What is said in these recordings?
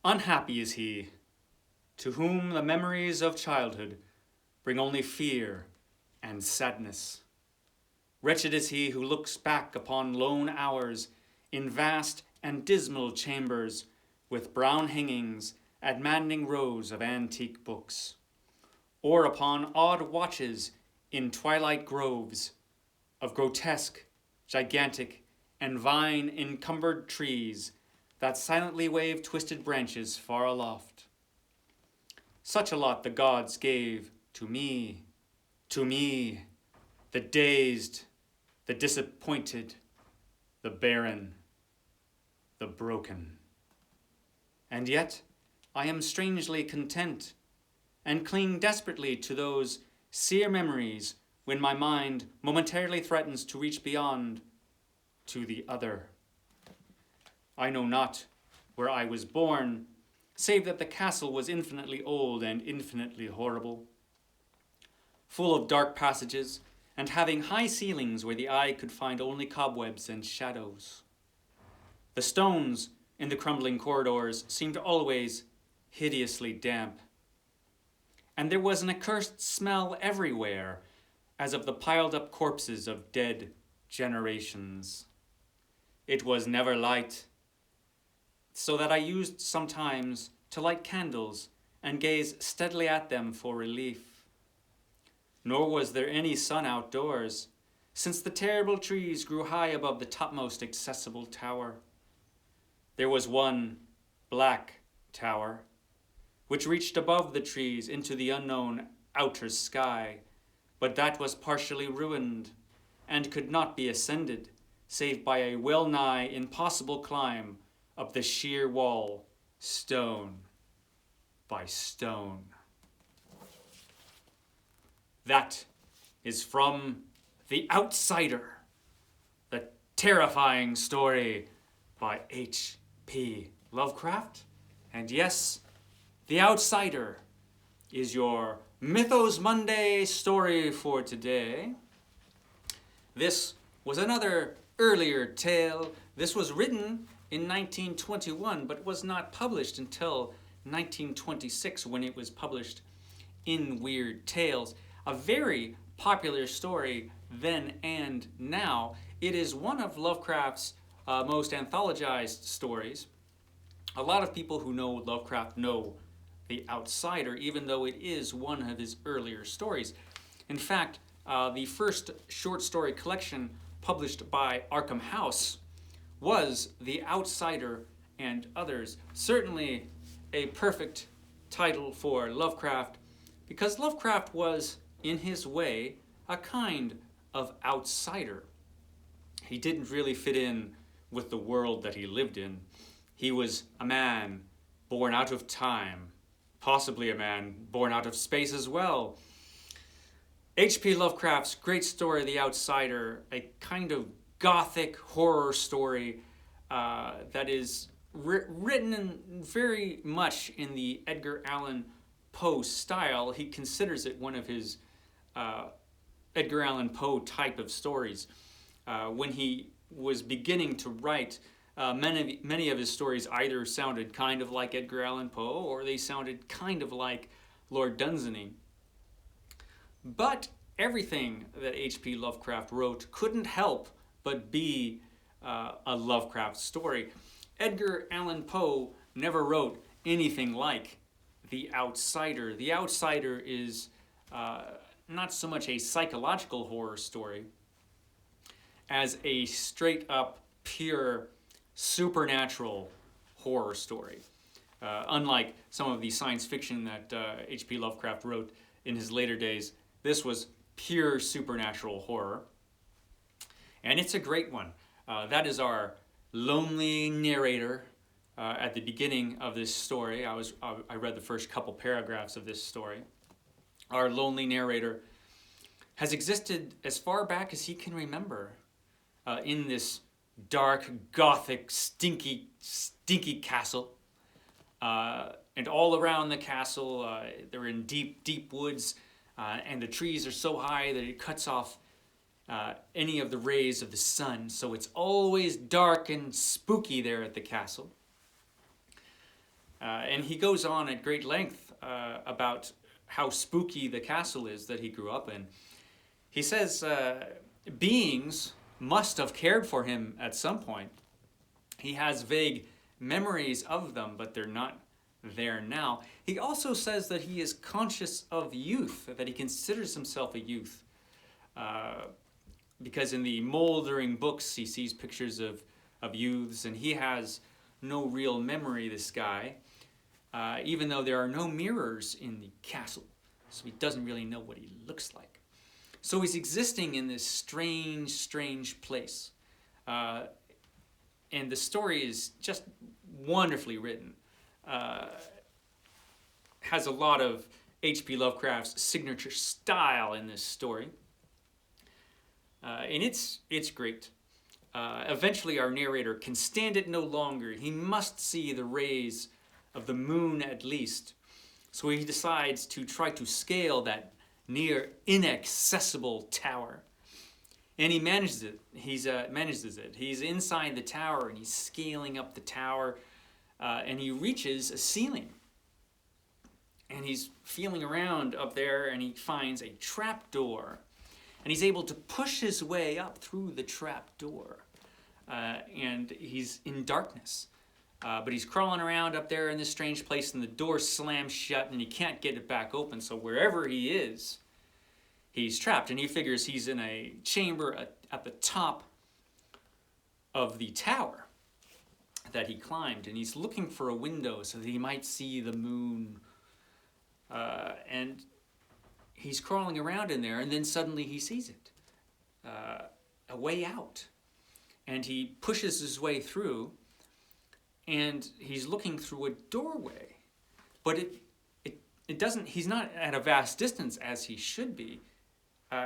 Unhappy is he, to whom the memories of childhood bring only fear and sadness. Wretched is he who looks back upon lone hours in vast and dismal chambers with brown hangings and maddening rows of antique books, or upon odd watches in twilight groves of grotesque, gigantic, and vine-encumbered trees that silently wave twisted branches far aloft. Such a lot the gods gave to me, the dazed, the disappointed, the barren, the broken. And yet I am strangely content and cling desperately to those sere memories when my mind momentarily threatens to reach beyond to the other. I know not where I was born, save that the castle was infinitely old and infinitely horrible, full of dark passages and having high ceilings where the eye could find only cobwebs and shadows. The stones in the crumbling corridors seemed always hideously damp, and there was an accursed smell everywhere, as of the piled-up corpses of dead generations. It was never light, so that I used sometimes to light candles and gaze steadily at them for relief. Nor was there any sun outdoors, since the terrible trees grew high above the topmost accessible tower. There was one black tower, which reached above the trees into the unknown outer sky, but that was partially ruined and could not be ascended, save by a well-nigh impossible climb up the sheer wall, stone by stone. That is from The Outsider, the terrifying story by H.P. Lovecraft. And yes, The Outsider is your Mythos Monday story for today. This was another earlier tale. This was written in 1921, but was not published until 1926 when it was published in Weird Tales. A very popular story then and now. It is one of Lovecraft's most anthologized stories. A lot of people who know Lovecraft know The Outsider, even though it is one of his earlier stories. In fact, the first short story collection published by Arkham House was The Outsider and Others. Certainly a perfect title for Lovecraft, because Lovecraft was, in his way, a kind of outsider. He didn't really fit in with the world that he lived in. He was a man born out of time, possibly a man born out of space as well. H.P. Lovecraft's great story, The Outsider, a kind of gothic horror story that is written very much in the Edgar Allan Poe style. He considers it one of his Edgar Allan Poe type of stories. When he was beginning to write, many of his stories either sounded kind of like Edgar Allan Poe or they sounded kind of like Lord Dunsany. But everything that H.P. Lovecraft wrote couldn't help but be a Lovecraft story. Edgar Allan Poe never wrote anything like The Outsider. The Outsider is not so much a psychological horror story as a straight-up, pure, supernatural horror story. Unlike some of the science fiction that H.P. Lovecraft wrote in his later days, this was pure supernatural horror. And it's a great one. That is our lonely narrator at the beginning of this story. I read the first couple paragraphs of this story. Our lonely narrator has existed as far back as he can remember in this dark, gothic, stinky castle. And all around the castle, they're in deep woods, and the trees are so high that it cuts off any of the rays of the sun. So it's always dark and spooky there at the castle. And he goes on at great length about how spooky the castle is that he grew up in. He says beings must have cared for him at some point. He has vague memories of them, but they're not there now. He also says that he is conscious of youth, that he considers himself a youth. Because in the moldering books, he sees pictures of youths, and he has no real memory, this guy, even though there are no mirrors in the castle. So he doesn't really know what he looks like. So he's existing in this strange, strange place. And the story is just wonderfully written. Has a lot of H.P. Lovecraft's signature style in this story. And it's great. Eventually our narrator can stand it no longer. He must see the rays of the moon at least. So he decides to try to scale that near inaccessible tower. And he manages it. Manages it. He's inside the tower and he's scaling up the tower, and he reaches a ceiling. And he's feeling around up there and he finds a trap door. And he's able to push his way up through the trap door. And he's in darkness. But he's crawling around up there in this strange place, and the door slams shut and he can't get it back open. So wherever he is, he's trapped. And he figures he's in a chamber at the top of the tower that he climbed. And he's looking for a window so that he might see the moon. And he's crawling around in there, and then suddenly he sees it. A way out. And he pushes his way through, and he's looking through a doorway. But it doesn't, he's not at a vast distance as he should be.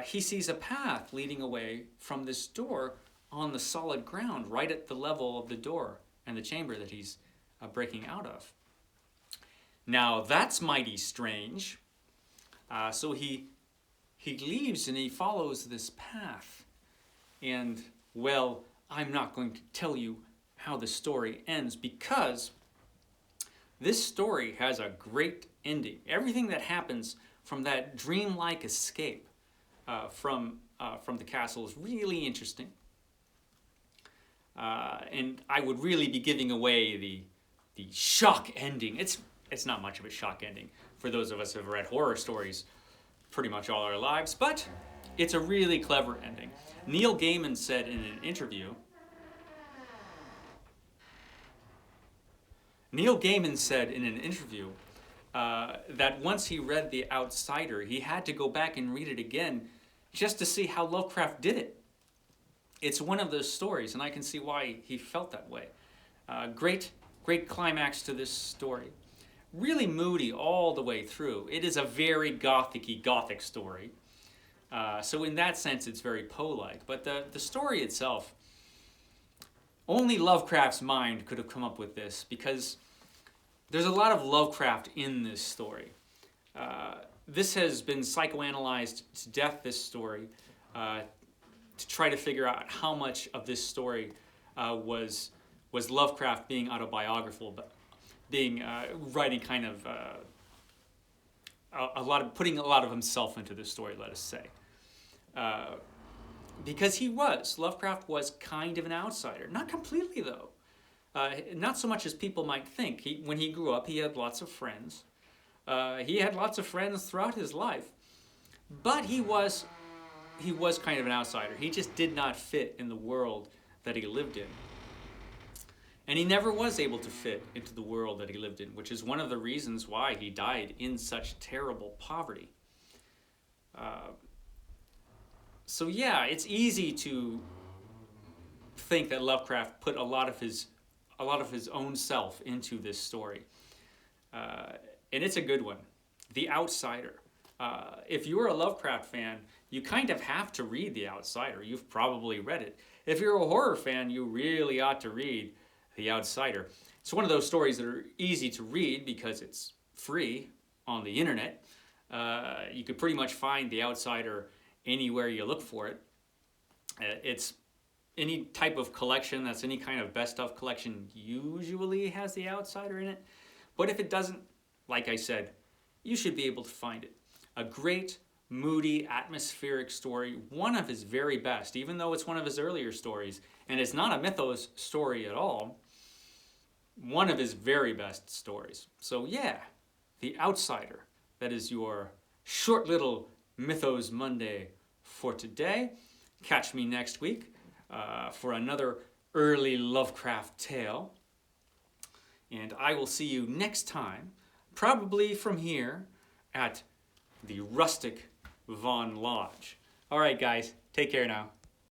He sees a path leading away from this door on the solid ground, right at the level of the door and the chamber that he's breaking out of. Now that's mighty strange. So he leaves and he follows this path. And, well, I'm not going to tell you how the story ends, because this story has a great ending. Everything that happens from that dreamlike escape from the castle is really interesting. And I would really be giving away the shock ending. It's not much of a shock ending for those of us who have read horror stories pretty much all our lives, but it's a really clever ending. Neil Gaiman said in an interview, that once he read The Outsider, he had to go back and read it again just to see how Lovecraft did it. It's one of those stories, and I can see why he felt that way. Great climax to this story. Really moody all the way through. It is a very gothic story. So in that sense, it's very Poe-like. But the story itself, only Lovecraft's mind could have come up with this, because there's a lot of Lovecraft in this story. This has been psychoanalyzed to death, this story, to try to figure out how much of this story was Lovecraft being autobiographical, but being writing kind of putting a lot of himself into this story, let us say. Because Lovecraft was kind of an outsider. Not completely, though. Not so much as people might think. When he grew up, he had lots of friends. He had lots of friends throughout his life. But he was kind of an outsider. He just did not fit in the world that he lived in. And he never was able to fit into the world that he lived in, which is one of the reasons why he died in such terrible poverty. So yeah, it's easy to think that Lovecraft put a lot of his own self into this story. And it's a good one. The Outsider. If you're a Lovecraft fan, you kind of have to read The Outsider. You've probably read it. If you're a horror fan, you really ought to read The Outsider. It's one of those stories that are easy to read because it's free on the internet. You could pretty much find The Outsider anywhere you look for it. It's any type of collection that's any kind of best of collection usually has The Outsider in it. But if it doesn't, like I said, you should be able to find it. A great, moody, atmospheric story, one of his very best, even though it's one of his earlier stories, and it's not a Mythos story at all, one of his very best stories. So yeah, The Outsider. That is your short little Mythos Monday for today. Catch me next week for another early Lovecraft tale. And I will see you next time, probably from here at the Rustic Von Lodge. All right, guys, take care now.